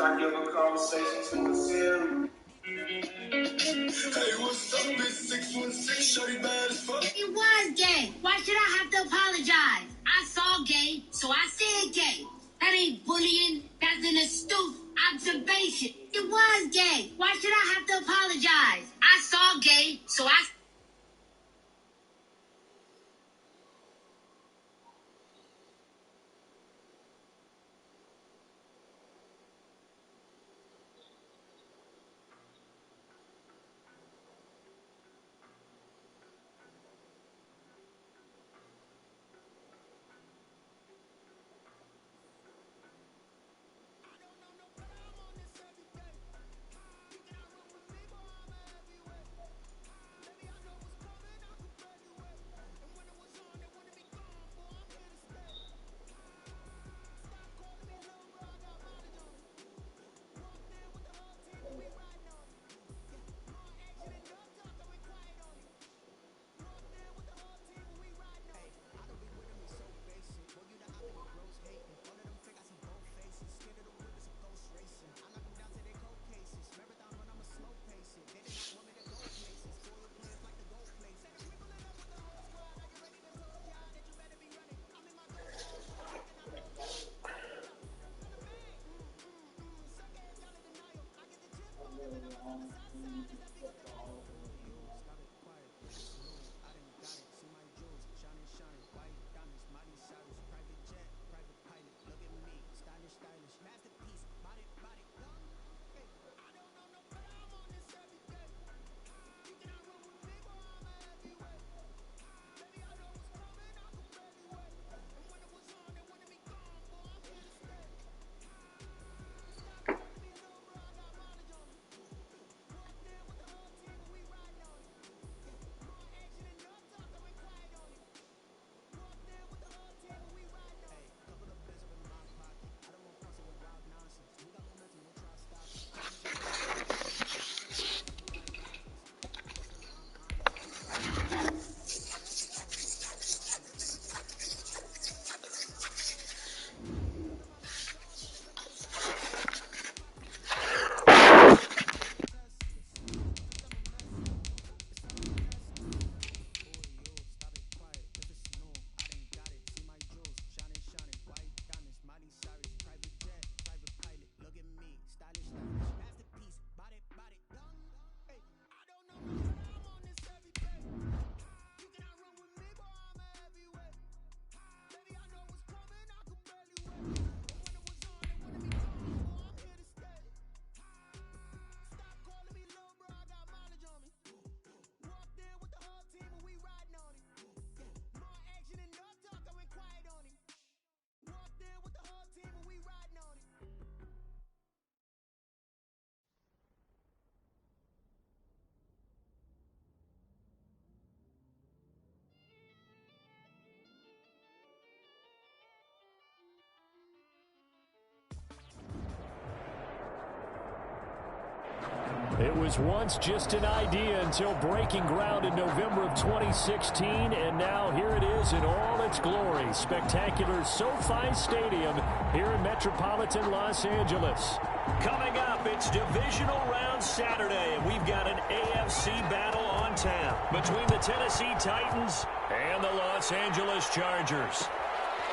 might give a conversation to the series. Hey, what's up? It's 616. Shorty bad as fuck. It was gay. Why should I have to apologize? I saw gay, so I said gay. That ain't bullying. That's an astute observation. It was gay. Why should I have to apologize? I saw gay, so I... It was once just an idea until breaking ground in November of 2016, and now here it is in all its glory. Spectacular SoFi Stadium here in metropolitan Los Angeles. Coming up, it's divisional round Saturday, and we've got an AFC battle on tap between the Tennessee Titans and the Los Angeles Chargers.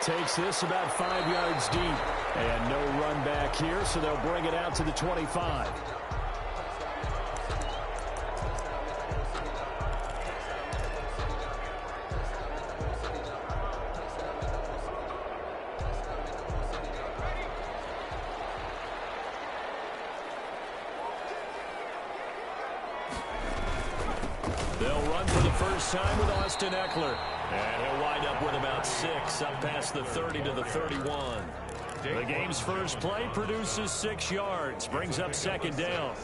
Takes this about 5 yards deep, and no run back here, so they'll bring it out to the 25. They'll run for the first time with Austin Eckler. And he'll wind up with about 6 up past the 30 to the 31. The game's first play produces 6 yards. Brings up second down.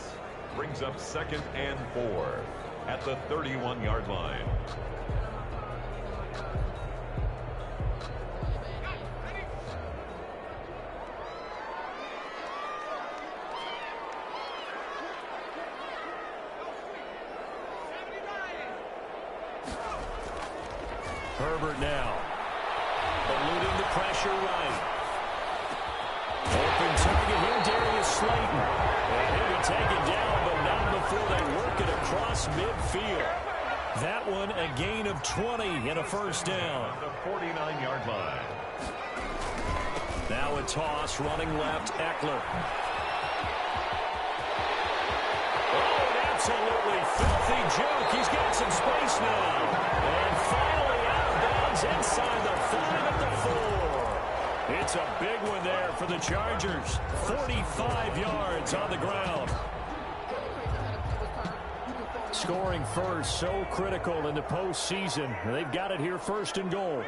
Brings up 2nd and 4 at the 31-yard line. Herbert now. Eluding the pressure right. Open target here, Darius Slayton. And he'll be taken down, but not before they work it across midfield. That one a gain of 20 and a first down. The 49-yard line. Now a toss running left, Eckler. Oh, an absolutely filthy joke. He's got some space now. And finally out of bounds inside the 5 at the 4. It's a big one there for the Chargers. 45 yards on the ground. Scoring first, so critical in the postseason. They've got it here first and goal.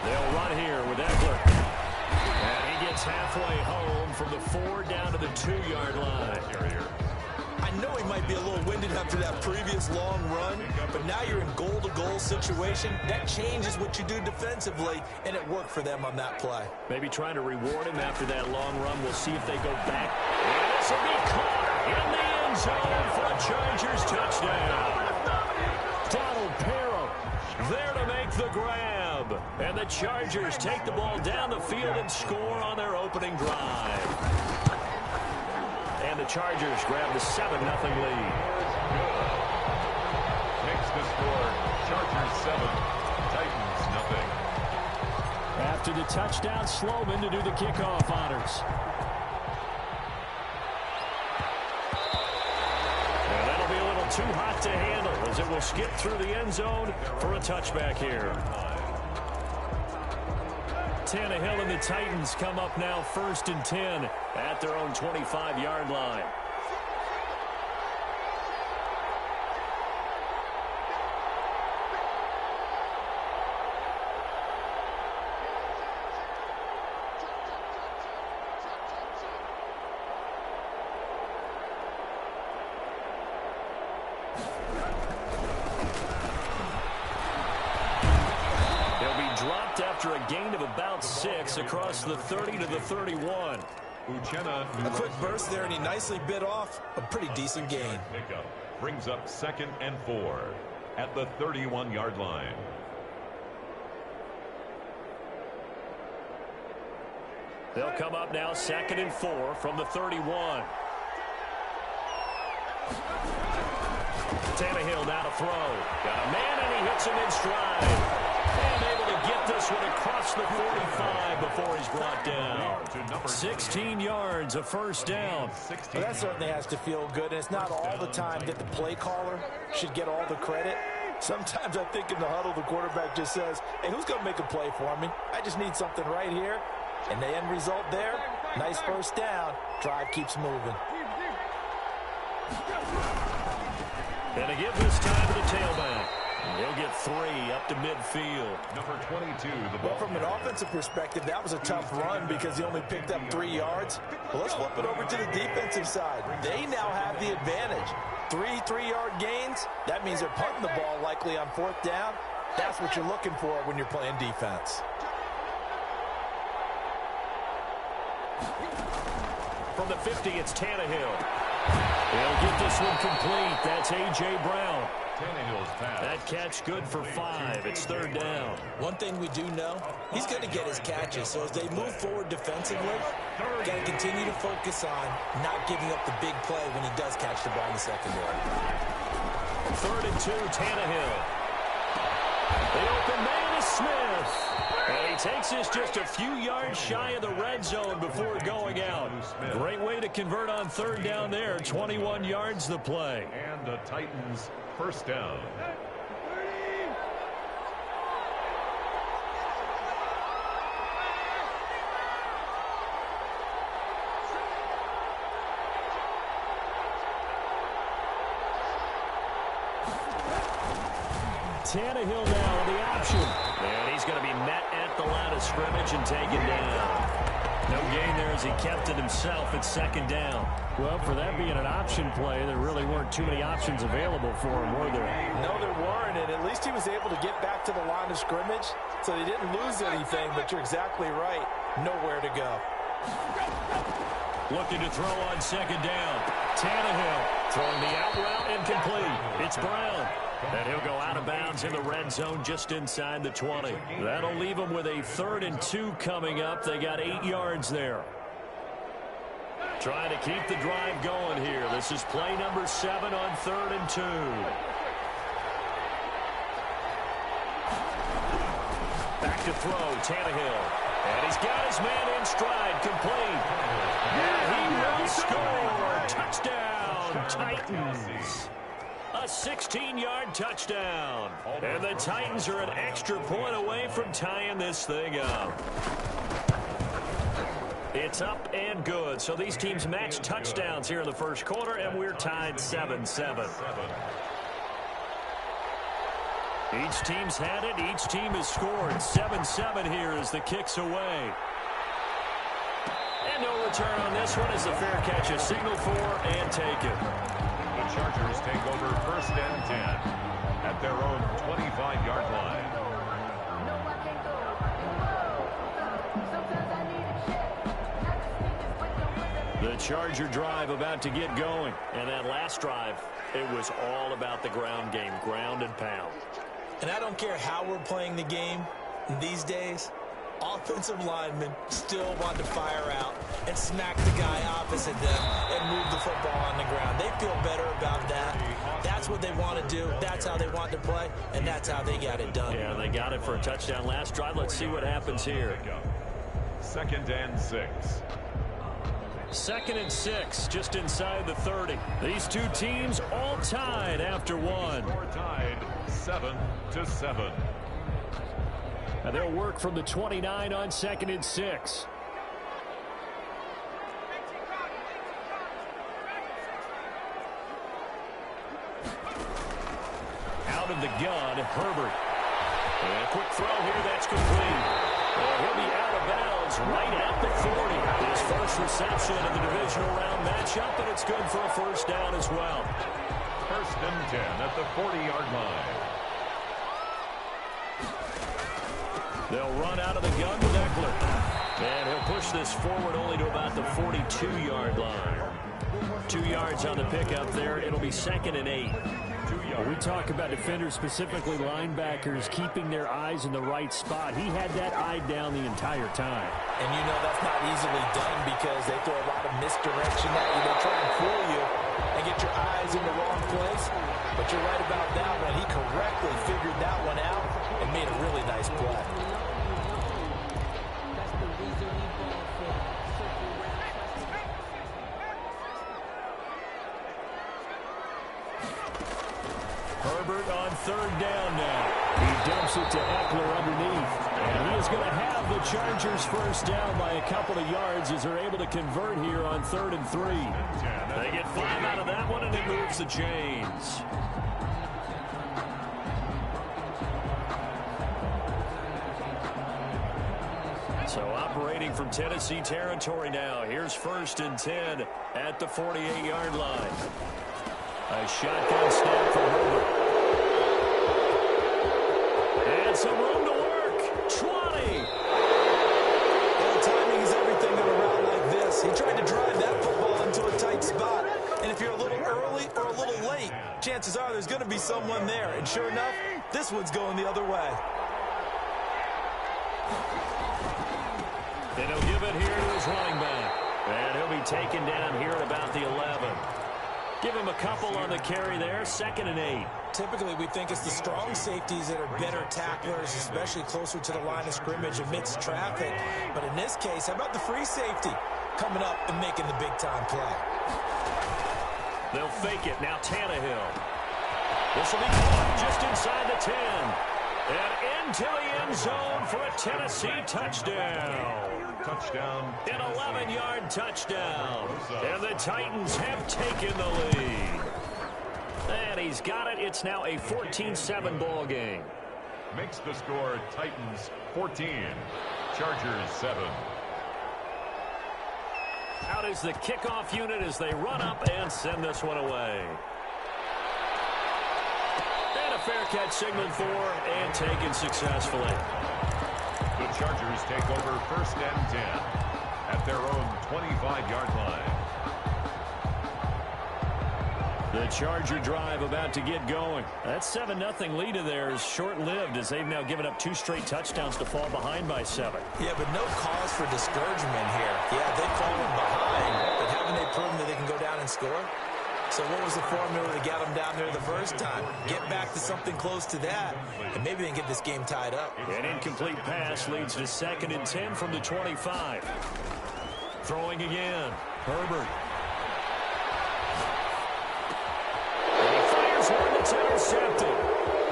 They'll run here with Eckler. And he gets halfway home from the 4 down to the 2-yard line. I know he might be a little winded after that previous long run, but now you're in goal-to-goal situation. That changes what you do defensively, and it worked for them on that play. Maybe trying to reward him after that long run. We'll see if they go back. And this will be caught in the end zone for a Chargers touchdown. Donald Parham there to make the grab. And the Chargers take the ball down the field and score on their opening drive. And the Chargers grab the 7-0 lead. Makes the score Chargers 7, Titans 0. After the touchdown, Sloman to do the kickoff honors. And that'll be a little too hot to handle as it will skip through the end zone for a touchback here. Tannehill and the Titans come up now 1st and 10 at their own 25-yard line. After a gain of about 6 across the 30 to the 31. A quick burst there, and he nicely bit off a pretty decent gain. Pickup brings up 2nd and 4 at the 31-yard line. They'll come up now 2nd and 4 from the 31. Tannehill now to throw. Got a man, and he hits him in stride. And able to get this one across the 45 before he's brought down. 16 yards, a first down. Well, that certainly has to feel good, and it's not all the time that the play caller should get all the credit. Sometimes I think in the huddle, the quarterback just says, hey, who's going to make a play for me? I just need something right here. And the end result there, nice first down. Drive keeps moving. And a give this time to the tailback. He'll get 3 up to midfield. Number 22, the ball. Well, from an offensive perspective, that was a tough run because he only picked up 3 yards. Well, let's flip it over to the defensive side. They now have the advantage. 3 3-yard gains. That means they're punting the ball likely on 4th down. That's what you're looking for when you're playing defense. From the 50, it's Tannehill. He'll get this one complete. That's A.J. Brown. Tannehill's pass. That catch good for 5. It's 3rd down. One thing we do know, he's going to get his catches. So as they move forward defensively, got to continue to focus on not giving up the big play when he does catch the ball in the secondary. 3rd and 2, Tannehill. The open man is Smith. And he takes this just a few yards shy of the red zone before going out. Great way to convert on 3rd down there. 21 yards the play. And the Titans first down. Tannehill now in the option. And he's going to be met at the line of scrimmage and taken down. No gain there as he kept it himself at 2nd down. Well, for that being an option play, there really weren't too many options available for him, were there? No, there weren't, and at least he was able to get back to the line of scrimmage, so he didn't lose anything, but you're exactly right. Nowhere to go. Looking to throw on 2nd down. Tannehill throwing the out route incomplete. It's Brown. And he'll go out of bounds in the red zone just inside the 20. That'll leave them with a 3rd and 2 coming up. They got 8 yards there. Trying to keep the drive going here. This is play number 7 on 3rd and 2. Back to throw, Tannehill. And he's got his man in stride, complete. And he will score. Touchdown, Titans. A 16-yard touchdown. And the Titans are an extra point away from tying this thing up. It's up and good. So these teams match touchdowns here in the first quarter, and we're tied 7-7. Each team's had it. Each team has scored. 7-7 here as the kick's away. And no return on this one as the fair catch is signaled for and taken. The Chargers take over 1st and 10 at their own 25-yard line. The Charger drive about to get going. And that last drive, it was all about the ground game, ground and pound. And I don't care how we're playing the game these days, offensive linemen still want to fire out and smack the guy opposite them and move the football on the ground. They feel better about that. That's what they want to do. That's how they want to play, and that's how they got it done. Yeah, they got it for a touchdown last drive. Let's see what happens here. 2nd and 6. 2nd and 6, just inside the 30. These two teams all tied after one. Score tied 7-7. And they'll work from the 29 on 2nd and 6. Out of the gun, Herbert. And a quick throw here, that's complete. And he'll be out of bounds right at the 40. His first reception in the divisional round matchup, and it's good for a first down as well. 1st and 10 at the 40-yard line. They'll run out of the gun with Eckler. And he'll push this forward only to about the 42-yard line. 2 yards on the pickup there. It'll be 2nd and 8. We talk about defenders, specifically linebackers, keeping their eyes in the right spot. He had that eye down the entire time. And you know that's not easily done because they throw a lot of misdirection at you. They try and fool you and get your eyes in the wrong place. But you're right about that one. He correctly figured that one out and made a really nice play. Herbert on 3rd down now. He dumps it to Eckler underneath. And he is going to have the Chargers first down by a couple of yards as they're able to convert here on 3rd and 3. They get 5 out of that one, and it moves the chains. So operating from Tennessee territory now. Here's 1st and 10 at the 48-yard line. A shotgun snap for Herbert. And some room to work. 20. Well, timing is everything on a route like this. He tried to drive that football into a tight spot. And if you're a little early or a little late, chances are there's going to be someone there. And sure enough, this one's going the other way. And he'll give it here to his running back. And he'll be taken down here at about the 11. Give him a couple on the carry there. 2nd and 8. Typically, we think it's the strong safeties that are better tacklers, especially closer to the line of scrimmage amidst traffic. But in this case, how about the free safety coming up and making the big-time play? They'll fake it. Now Tannehill. This will be caught just inside the 10. And into the end zone for a Tennessee touchdown. Touchdown. An 11-yard touchdown. And the Titans have taken the lead. And he's got it. It's now a 14-7 ball game. Makes the score Titans 14. Chargers 7. Out is the kickoff unit as they run up and send this one away. And a fair catch signaled for and taken successfully. The Chargers take over 1st and 10 at their own 25-yard line. The Charger drive about to get going. That 7-0 lead of theirs short-lived as they've now given up 2 straight touchdowns to fall behind by 7. Yeah, but no cause for discouragement here. Yeah, they've fallen behind, but haven't they proven that they can go down and score? So what was the formula that got them down there the first time? Get back to something close to that, and maybe they can get this game tied up. An incomplete pass leads to 2nd and 10 from the 25. Throwing again. Herbert. One that's intercepted.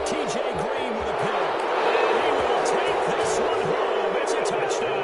T.J. Green with a pick. And he will take this one home. It's a touchdown.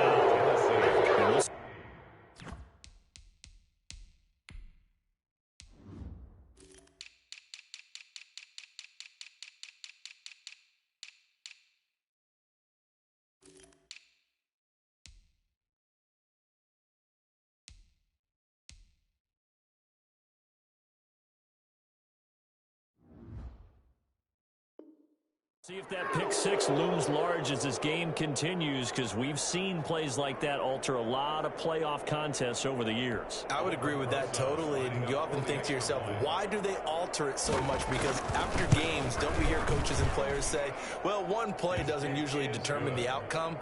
See if that pick 6 looms large as this game continues, because we've seen plays like that alter a lot of playoff contests over the years. I would agree with that totally, and you often think to yourself, why do they alter it so much? Because after games, don't we hear coaches and players say, well, one play doesn't usually determine the outcome?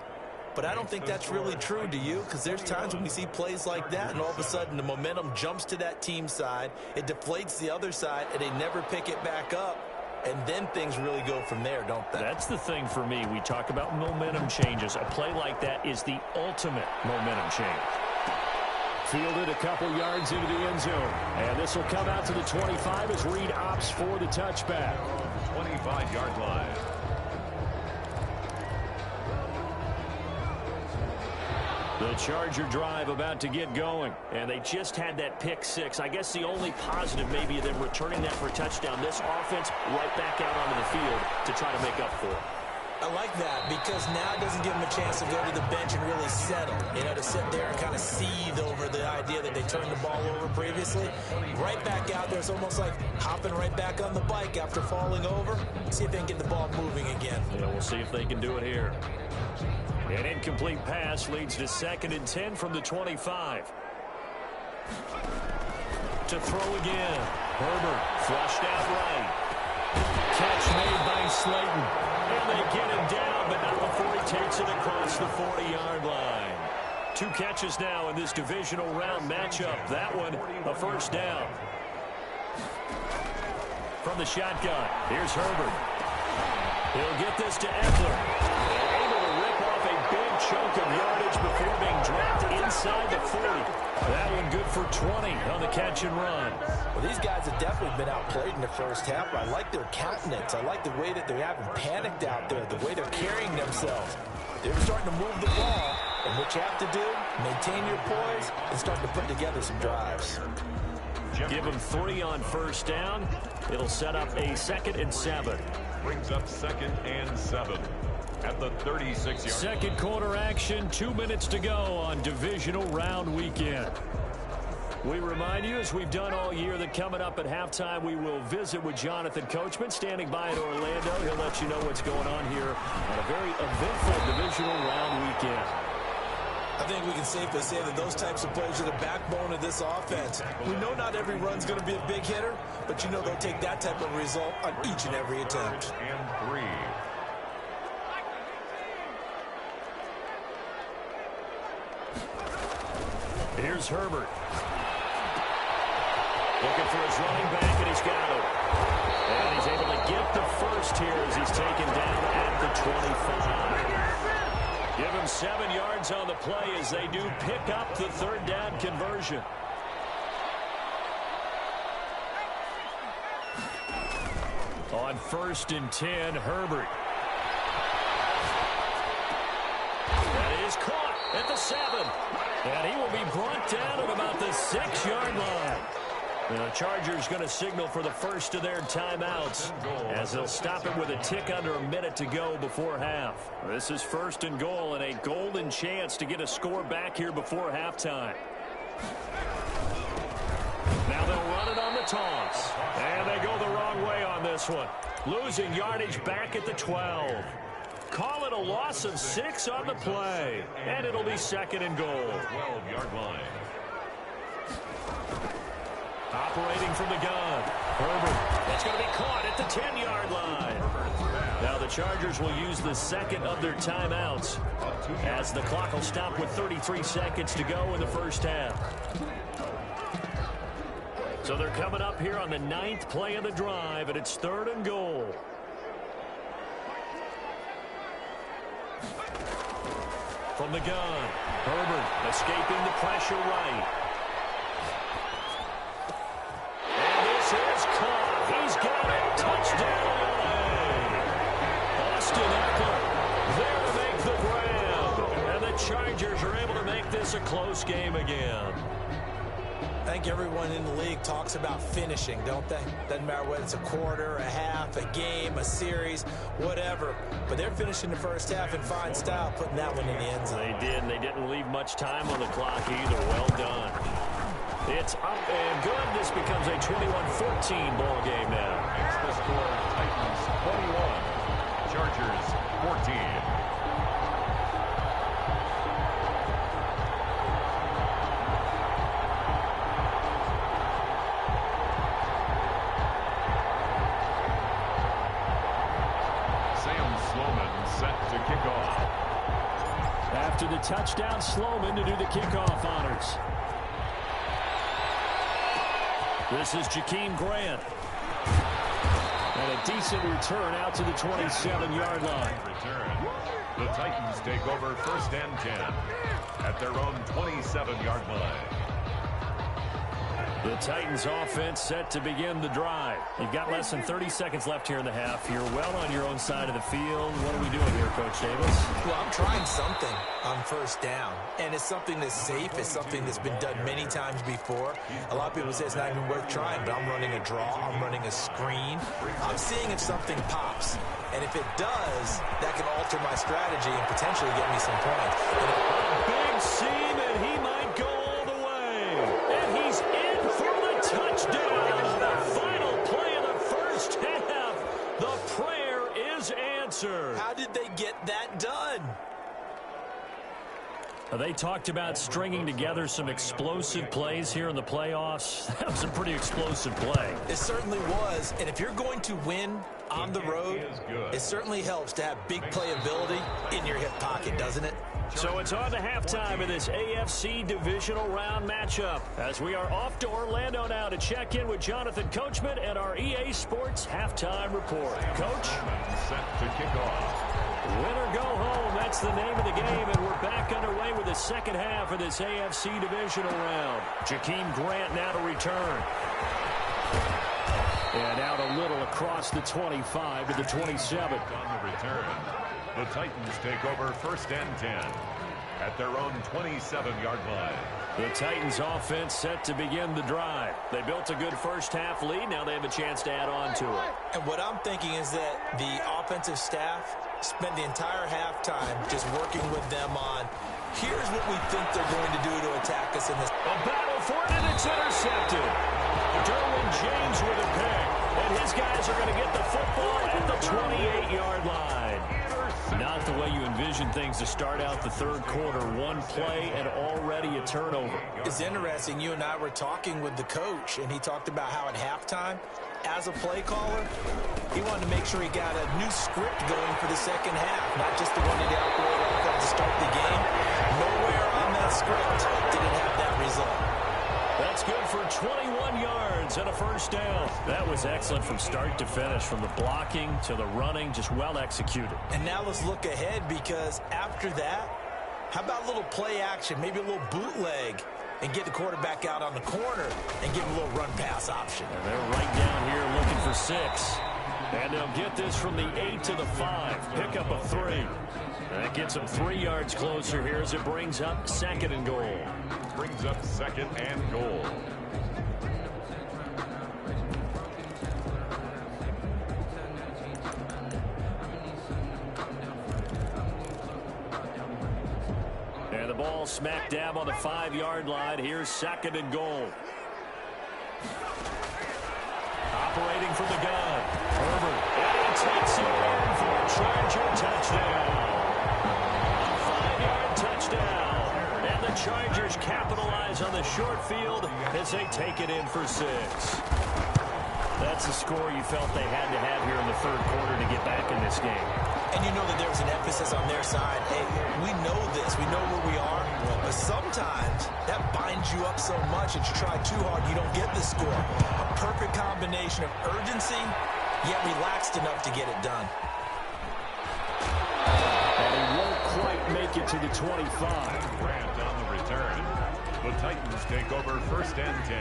But I don't think that's really true, do you? Because there's times when we see plays like that, and all of a sudden the momentum jumps to that team side, it deflates the other side, and they never pick it back up. And then things really go from there, don't they? That's the thing for me. We talk about momentum changes. A play like that is the ultimate momentum change. Fielded a couple yards into the end zone. And this will come out to the 25 as Reed opts for the touchback. 25-yard line. The Charger drive about to get going. And they just had that pick 6. I guess the only positive maybe of them returning that for a touchdown. This offense right back out onto the field to try to make up for it. I like that because now it doesn't give them a chance to go to the bench and really settle. You know, to sit there and kind of seethe over the idea that they turned the ball over previously. Right back out there. It's almost like hopping right back on the bike after falling over. See if they can get the ball moving again. Yeah, we'll see if they can do it here. An incomplete pass leads to 2nd and 10 from the 25. To throw again. Herbert flushed out right. Catch made by Slayton. And they get him down, but not before he takes it across the 40-yard line. 2 catches now in this divisional round matchup. That one, a first down. From the shotgun, here's Herbert. He'll get this to Eckler. Chunk of yardage before being dropped inside the 40. That one good for 20 on the catch and run. Well, these guys have definitely been outplayed in the first half. I like their countenance. I like the way that they haven't panicked out there, the way they're carrying themselves. They're starting to move the ball. And what you have to do, maintain your poise and start to put together some drives. Give them 3 on first down. It'll set up a 2nd and 7. Brings up 2nd and 7. At the 36-yard. Second quarter action, 2 minutes to go on divisional round weekend. We remind you, as we've done all year, that coming up at halftime, we will visit with Jonathan Coachman, standing by in Orlando. He'll let you know what's going on here on a very eventful divisional round weekend. I think we can safely say that those types of plays are the backbone of this offense. We know not every run's going to be a big hitter, but you know they'll take that type of result on each and every attempt. And 3. Here's Herbert. Looking for his running back, and he's got him. And he's able to get the first here as he's taken down at the 25. Give him 7 yards on the play as they do pick up the 3rd down conversion. On 1st and 10, Herbert. That is caught at the 7. And he will be brought down at about the 6-yard line. The Chargers going to signal for the first of their timeouts as they'll stop it with a tick under a minute to go before half. This is 1st and goal and a golden chance to get a score back here before halftime. Now they'll run it on the toss. And they go the wrong way on this one. Losing yardage back at the 12. Call it a loss of 6 on the play. And it'll be 2nd and goal. 12-yard line. Operating from the gun. Herbert. It's going to be caught at the 10-yard line. Now the Chargers will use the second of their timeouts as the clock will stop with 33 seconds to go in the first half. So they're coming up here on the 9th play of the drive, and it's 3rd and goal. From the gun, Herbert escaping the pressure right. And this is caught. He's got it. Touchdown, LA. Austin Eckler there to make the grab. And the Chargers are able to make this a close game again. I think everyone in the league talks about finishing, don't they? Doesn't matter whether it's a quarter, a half, a game, a series, whatever. But they're finishing the first half in fine style, putting that one in the end zone. They did, and they didn't leave much time on the clock either. Well done. It's up and good. This becomes a 21-14 ball game now. It's the score, Titans 21, Chargers 14. After the touchdown, Sloman to do the kickoff honors. This is Jakeem Grant. And a decent return out to the 27-yard line. Return. The Titans take over 1st and 10 at their own 27-yard line. The Titans offense set to begin the drive. You've got less than 30 seconds left here in the half. You're well on your own side of the field. What are we doing here, Coach Davis? Well, I'm trying something on first down. And it's something that's safe. It's something that's been done many times before. A lot of people say it's not even worth trying, but I'm running a draw. I'm running a screen. I'm seeing if something pops. And if it does, that can alter my strategy and potentially get me some points. Big seam, and he might go all the way. And he's in for the touchdown. The final play of the first half. The prayer is answered. How did they get that done? They talked about stringing together some explosive plays here in the playoffs. That was a pretty explosive play. It certainly was. And if you're going to win on the road, it certainly helps to have big playability in your hip pocket, doesn't it? So it's on to halftime in this AFC divisional round matchup as we are off to Orlando now to check in with Jonathan Coachman and our EA Sports halftime report. Coach? Set to kick off. Win or go home, that's the name of the game, and we're back underway with the second half of this AFC divisional round. Jakeem Grant now to return. And out a little across the 25 to the 27. On the return, the Titans take over 1st and 10 at their own 27-yard line. The Titans offense set to begin the drive. They built a good first half lead. Now they have a chance to add on to it. And what I'm thinking is that the offensive staff spent the entire halftime just working with them on, here's what we think they're going to do to attack us in this. A battle for it, and it's intercepted. Derwin James with a pick. And his guys are going to get the football at the 28-yard line. Not the way you envision things to start out the third quarter. One play and already a turnover. It's interesting. You and I were talking with the coach, and he talked about how at halftime, as a play caller, he wanted to make sure he got a new script going for the second half, not just the one he outlined off to start the game. Nowhere on that script did it have that result. That's good for 21 yards and a first down. That was excellent from start to finish, from the blocking to the running, just well executed. And now let's look ahead, because after that, how about a little play action, maybe a little bootleg, and get the quarterback out on the corner and give him a little run-pass option. And they're right down here looking for 6. And they'll get this from the 8 to the 5. Pick up a 3. That gets them 3 yards closer here as it brings up 2nd and goal. Brings up 2nd and goal. And the ball smack dab on the 5-yard line. Here's 2nd and goal. Operating from the gun. Herbert. And he takes it in for a Charger touchdown. A 5-yard touchdown. And the Chargers capitalize on the short field as they take it in for 6. That's the score you felt they had to have here in the third quarter to get back in this game. And you know that there was an emphasis on their side. Hey, we know this. We know where we are. But sometimes that binds you up so much that you try too hard, you don't get the score. A perfect combination of urgency, yet relaxed enough to get it done. And he won't quite make it to the 25. Grant on the return. The Titans take over first and 10.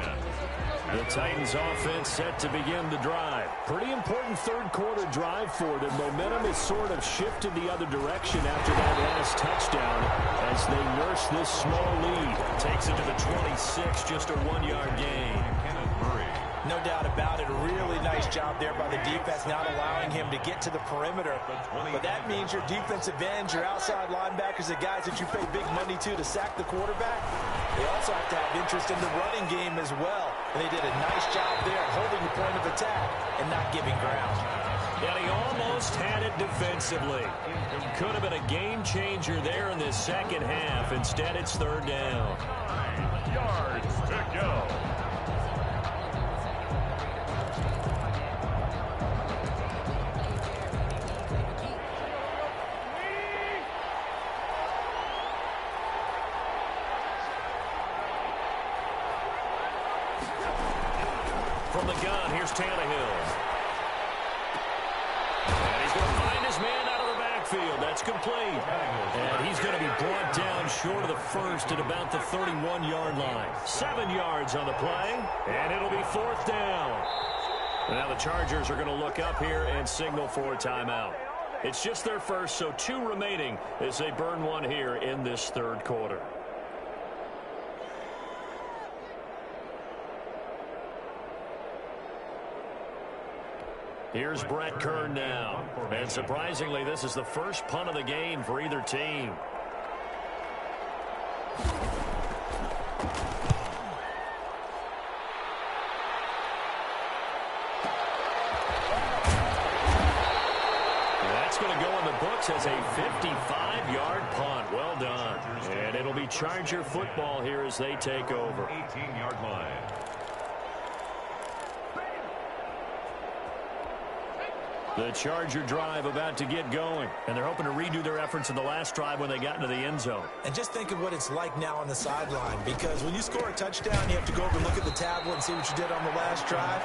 The Titans offense set to begin the drive. Pretty important third quarter drive for them. Momentum has sort of shifted the other direction after that last touchdown as they nurse this small lead. Takes it to the 26, just a 1-yard gain. No doubt about it. A really nice job there by the defense, not allowing him to get to the perimeter. But that means your defensive ends, your outside linebackers, the guys that you pay big money to sack the quarterback, they also have to have interest in the running game as well. And they did a nice job there holding the point of attack and not giving ground. And he almost had it defensively. Could have been a game changer there in this second half. Instead, it's third down. 9 yards to go. From the gun, here's Tannehill. And he's going to find his man out of the backfield. That's complete. And he's going to be brought down short of the first at about the 31-yard line. 7 yards on the play, and it'll be fourth down. Now the Chargers are going to look up here and signal for a timeout. It's just their first, so 2 remaining as they burn one here in this third quarter. Here's Brett Kern now. And surprisingly, this is the first punt of the game for either team. That's going to go in the books as a 55-yard punt. Well done. And it'll be Charger football here as they take over. 18-yard line. The Charger drive about to get going, and they're hoping to redo their efforts in the last drive when they got into the end zone. And just think of what it's like now on the sideline, because when you score a touchdown, you have to go over and look at the tablet and see what you did on the last drive.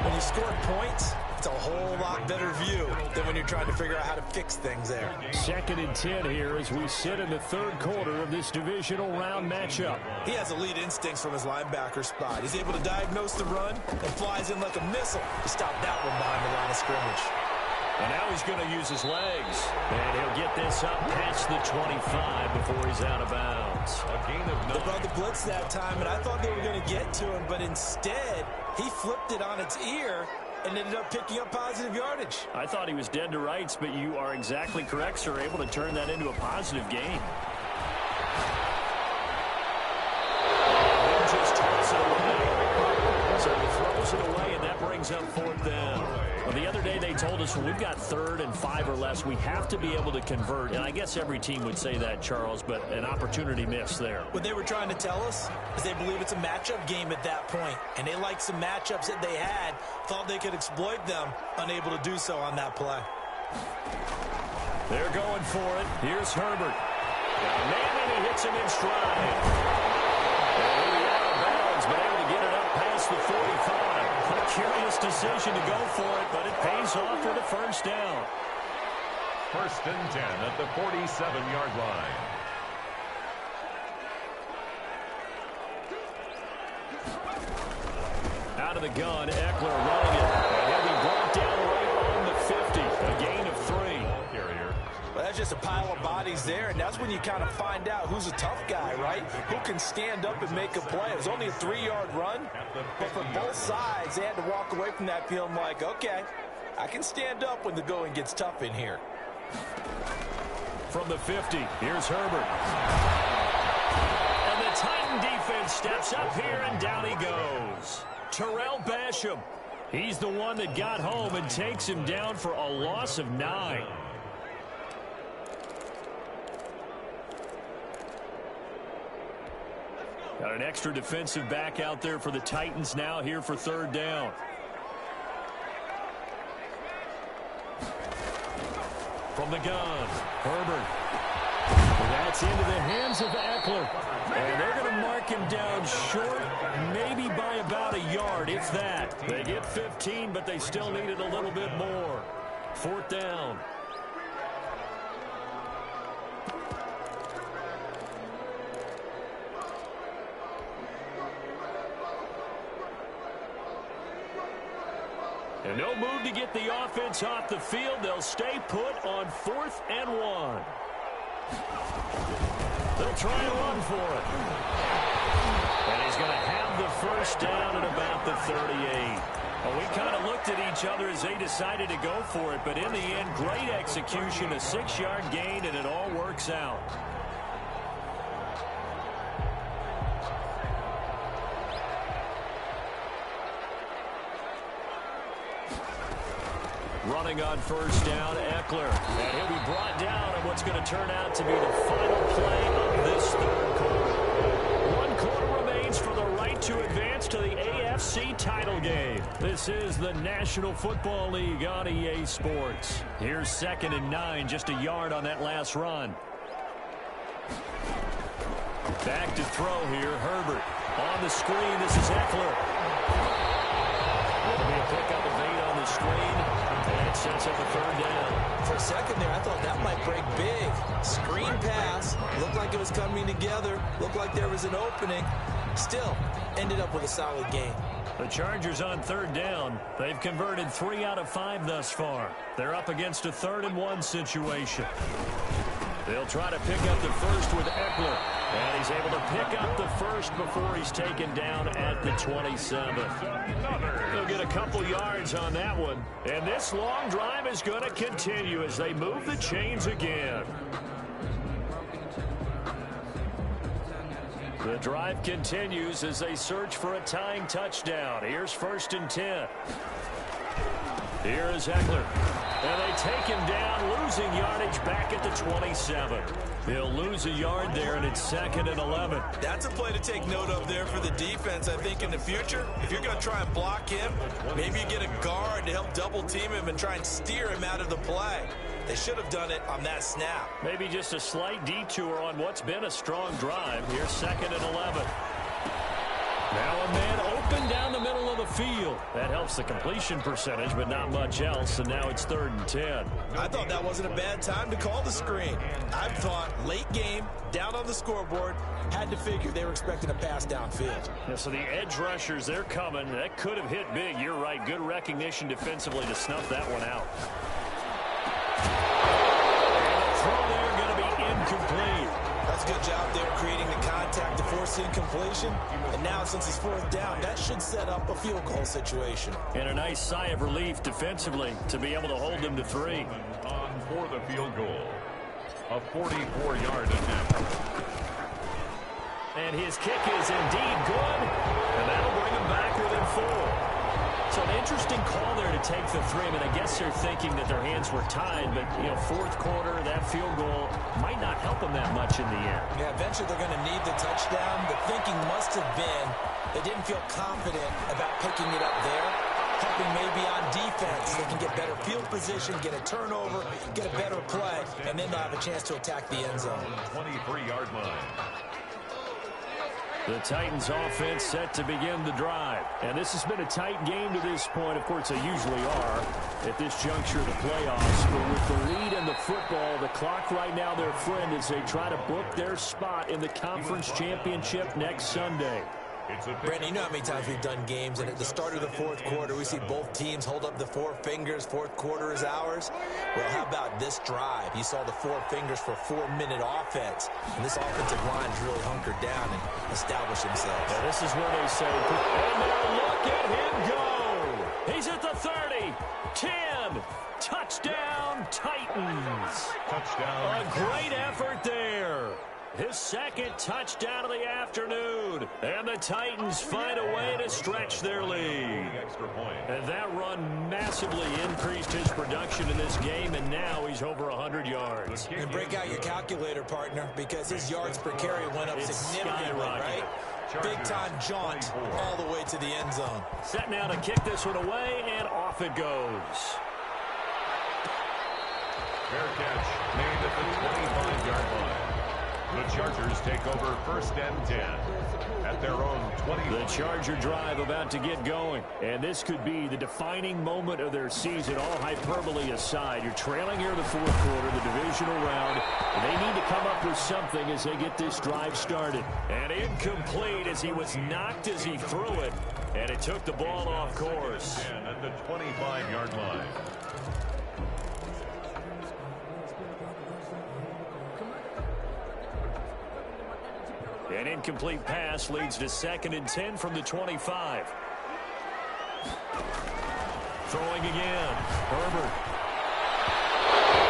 When you score points, it's a whole lot better view than when you're trying to figure out how to fix things there. 2nd and 10 here as we sit in the third quarter of this divisional round matchup. He has elite instincts from his linebacker spot. He's able to diagnose the run and flies in like a missile to stop that one behind the line of scrimmage. And now he's going to use his legs. And he'll get this up past the 25 before he's out of bounds. A gain of 9. They brought the blitz that time, and I thought they were going to get to him, but instead, he flipped it on its ear and ended up picking up positive yardage. I thought he was dead to rights, but you are exactly correct, sir. Able to turn that into a positive gain. And just toss it away. So he throws it away, and that brings up fourth down. Well, the other day they told us when we've got 3rd and 5 or less, we have to be able to convert. And I guess every team would say that, Charles, but an opportunity missed there. What they were trying to tell us is they believe it's a matchup game at that point. And they liked some matchups that they had, thought they could exploit them, unable to do so on that play. They're going for it. Here's Herbert. Man, and he hits him in stride. And he'll be out of bounds, but able to get it up past the 45. A curious decision to go for it, but it pays off for the first down. 1st and 10 at the 47-yard line. Out of the gun, Eckler running it. And he'll be brought down right on the 50. A gain of 3. Well, that's just a pile of bodies there, and that's when you kind of find out who's a tough guy, right? Who can stand up and make a play. It was only a 3-yard run, but for both sides, they had to walk away from that feeling like, okay, I can stand up when the going gets tough in here. From the 50, here's Herbert. And the Titan defense steps up here, and down he goes. Terrell Basham. He's the one that got home and takes him down for a loss of 9. Got an extra defensive back out there for the Titans now here for 3rd down. From the gun, Herbert. That's into the hands of Eckler. And they're going to mark him down short, maybe by about a yard, if that. They get 15, but they still needed a little bit more. 4th down. And no move to get the offense off the field. They'll stay put on 4th and 1. They'll try and run for it. And he's going to have the first down at about the 38. Well, we kind of looked at each other as they decided to go for it. But in the end, great execution, a 6-yard gain, and it all works out. Running on 1st down, Eckler. And he'll be brought down on what's going to turn out to be the final play of this 3rd quarter. 1 quarter remains for the right to advance to the AFC title game. This is the National Football League on EA Sports. Here's 2nd and 9, just a yard on that last run. Back to throw here, Herbert. On the screen, this is Eckler. It'll be a pickup of 8 on the screen. And it sets up a 3rd down. For a second there, I thought that might break big. Screen pass. Looked like it was coming together. Looked like there was an opening. Still, ended up with a solid gain. The Chargers on 3rd down. They've converted 3 out of 5 thus far. They're up against a 3rd and 1 situation. They'll try to pick up the first with Eckler. And he's able to pick up the first before he's taken down at the 27. They'll get a couple yards on that one. And this long drive is going to continue as they move the chains again. The drive continues as they search for a tying touchdown. Here's 1st and 10. Here is Eckler. And they take him down, losing yardage back at the 27. They'll lose a yard there, and it's 2nd and 11. That's a play to take note of there for the defense, I think, in the future. If you're going to try and block him, maybe you get a guard to help double-team him and try and steer him out of the play. They should have done it on that snap. Maybe just a slight detour on what's been a strong drive. Here's 2nd and 11. Now a man open down the middle of the field. That helps the completion percentage, but not much else, and now it's 3rd and 10. I thought that wasn't a bad time to call the screen. I thought late game, down on the scoreboard, had to figure they were expecting a pass downfield. Yeah, so the edge rushers, they're coming. That could have hit big. You're right. Good recognition defensively to snuff that one out. And the throw there going to be incomplete. That's a good job there creating the contact to force the incompletion. And now since it's 4th down, that should set up a field goal situation. And a nice sigh of relief defensively to be able to hold them to 3. On for the field goal. A 44-yard attempt. And his kick is indeed good. And that'll bring him back within 4. So an interesting call there to take the 3. I mean, I guess they're thinking that their hands were tied, but, 4th quarter, that field goal might not help them that much in the end. Yeah, eventually they're going to need the touchdown. The thinking must have been they didn't feel confident about picking it up there. Hoping maybe on defense they can get better field position, get a turnover, get a better play, and then they'll have a chance to attack the end zone. 23-yard line. The Titans offense set to begin the drive. And this has been a tight game to this point. Of course, they usually are at this juncture of the playoffs. But with the lead in the football, the clock right now their friend as they try to book their spot in the conference championship next Sunday. Brandon, you know how many times we've done games, and at the start of the 4th quarter, we see both teams hold up the 4 fingers, 4th quarter is ours. Well, how about this drive? You saw the 4 fingers for 4-minute offense, and this offensive line is really hunkered down and established themselves. Yeah, this is where they say, and now look at him go. He's at the 30, 10, touchdown Titans. Touchdown. A great effort there. His 2nd touchdown of the afternoon. And the Titans find a way to stretch their lead. Extra point. And that run massively increased his production in this game, and now he's over 100 yards. And break out your calculator, partner, because his yards per carry went up significantly, right? Big-time jaunt all the way to the end zone. Set now to kick this one away, and off it goes. Fair catch made at the 25-yard line. The Chargers take over first and 10 at their own 20. The Charger drive about to get going. And this could be the defining moment of their season, all hyperbole aside. You're trailing here in the fourth quarter, the divisional round. And they need to come up with something as they get this drive started. And incomplete as he was knocked as he threw it. And it took the ball off course. And at the 25-yard line. An incomplete pass leads to 2nd and 10 from the 25. Throwing again. Herbert.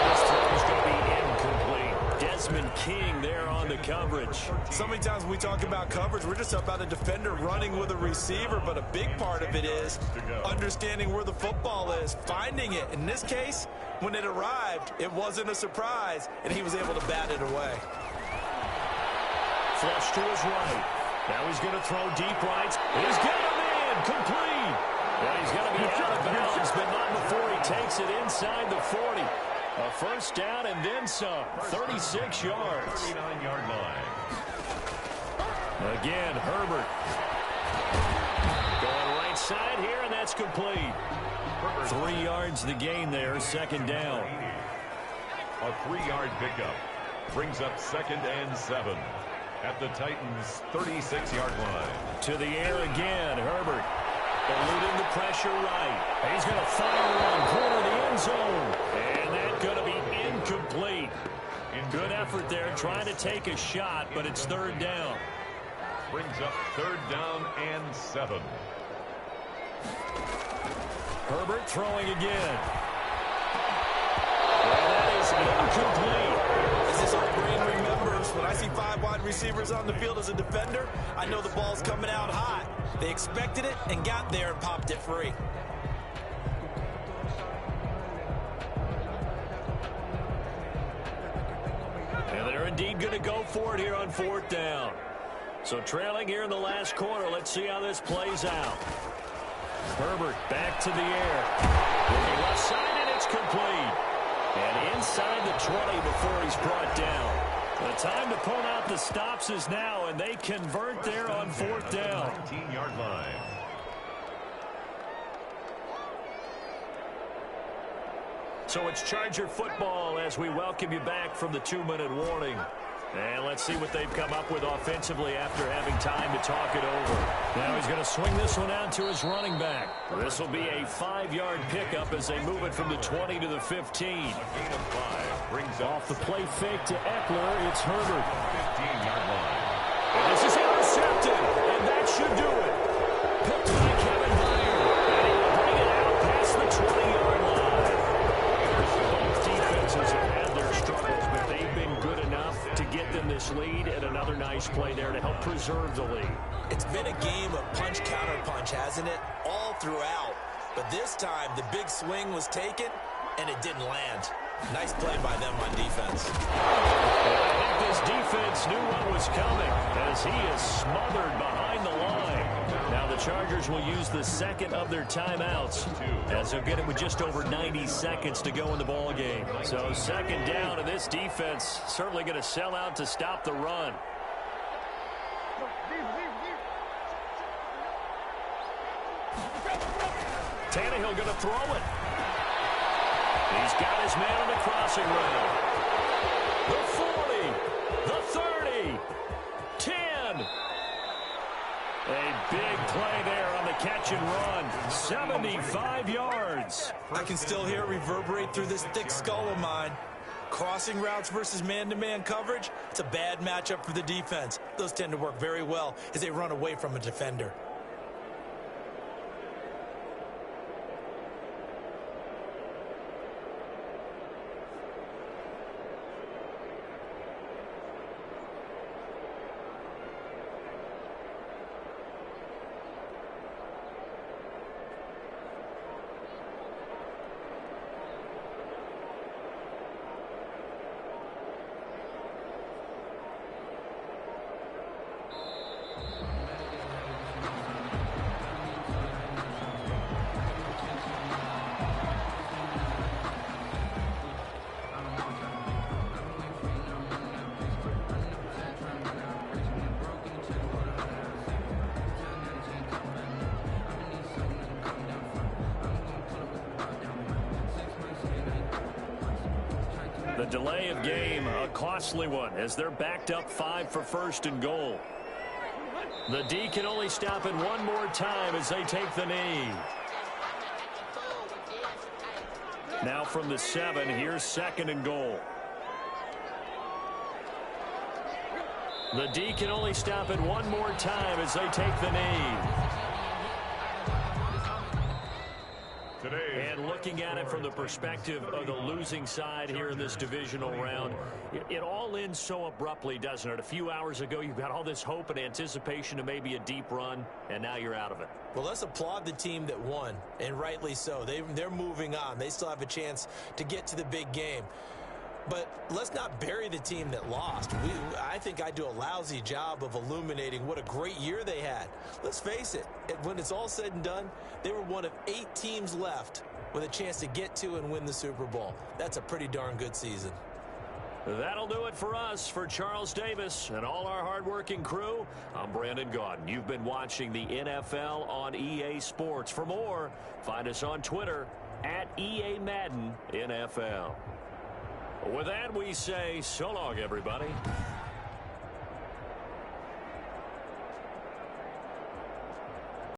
This throw is going to be incomplete. Desmond King there on the coverage. So many times when we talk about coverage, we're just about a defender running with a receiver, but a big part of it is understanding where the football is, finding it. In this case, when it arrived, it wasn't a surprise, and he was able to bat it away. Flush to his right. Now he's going to throw deep right. He's got him in. Complete. Well, he's going to be out of bounds, but not before he takes it inside the 40. A first down and then some. 36 yards. 39-yard line. Again, Herbert. Going right side here, and that's complete. 3 yards the gain there, 2nd down. A 3-yard pickup brings up 2nd and 7. At the Titans' 36-yard line. To the air again, Herbert. Eluding the pressure right. He's going to fire one corner of the end zone. And that's going to be incomplete. Good effort there trying to take a shot, but it's 3rd down. Brings up 3rd down and 7. Herbert throwing again. And that is incomplete. As our brain remembers, when I see 5 wide receivers on the field as a defender, I know the ball's coming out hot. They expected it and got there and popped it free. And they're indeed going to go for it here on 4th down. So trailing here in the last quarter, let's see how this plays out. Herbert back to the air. Looking left side, and it's complete. And inside the 20 before he's brought down. The time to pull out the stops is now, and they convert there on 4th down. 19-yard line. So it's Charger football as we welcome you back from the 2-minute warning. And let's see what they've come up with offensively after having time to talk it over. Now he's going to swing this one out to his running back. This will be a 5-yard pickup as they move it from the 20 to the 15. A gain of 5 brings Off the play fake to Eckler, it's Herbert. 15-yard line. And this is intercepted, and that should do it. Picked by Kevin Byard, and he will bring it out past the 20-yard line. Both defenses have had their struggles, but they've been good enough to get them this lead, and another nice play there to help preserve the lead. It's been a game of punch-counter-punch, hasn't it? All throughout. But this time, the big swing was taken, and it didn't land. Nice play by them on defense. I think this defense knew what was coming as he is smothered behind the line. Now the Chargers will use the 2nd of their timeouts as they'll get it with just over 90 seconds to go in the ball game. So 2nd down, and this defense certainly going to sell out to stop the run. Tannehill going to throw it. He's got his man on the crossing route. The 40, the 30, 10. A big play there on the catch and run. 75 yards. I can still hear it reverberate through this thick skull of mine. Crossing routes versus man-to-man coverage, it's a bad matchup for the defense. Those tend to work very well as they run away from a defender. The delay of game, a costly one, as they're backed up 5 for first and goal. The D can only stop it one more time as they take the knee. Now from the 7, here's second and goal. The D can only stop it one more time as they take the knee. And looking at it from the perspective of the losing side here in this divisional round, it all ends so abruptly, doesn't it? A few hours ago, you've got all this hope and anticipation of maybe a deep run, and now you're out of it. Well, let's applaud the team that won, and rightly so. They're moving on. They still have a chance to get to the big game. But let's not bury the team that lost. I think I do a lousy job of illuminating what a great year they had. Let's face it, when it's all said and done, they were one of 8 teams left with a chance to get to and win the Super Bowl. That's a pretty darn good season. That'll do it for us. For Charles Davis and all our hardworking crew, I'm Brandon Gaudin. You've been watching the NFL on EA Sports. For more, find us on Twitter at EA Madden NFL. With that, we say so long, everybody.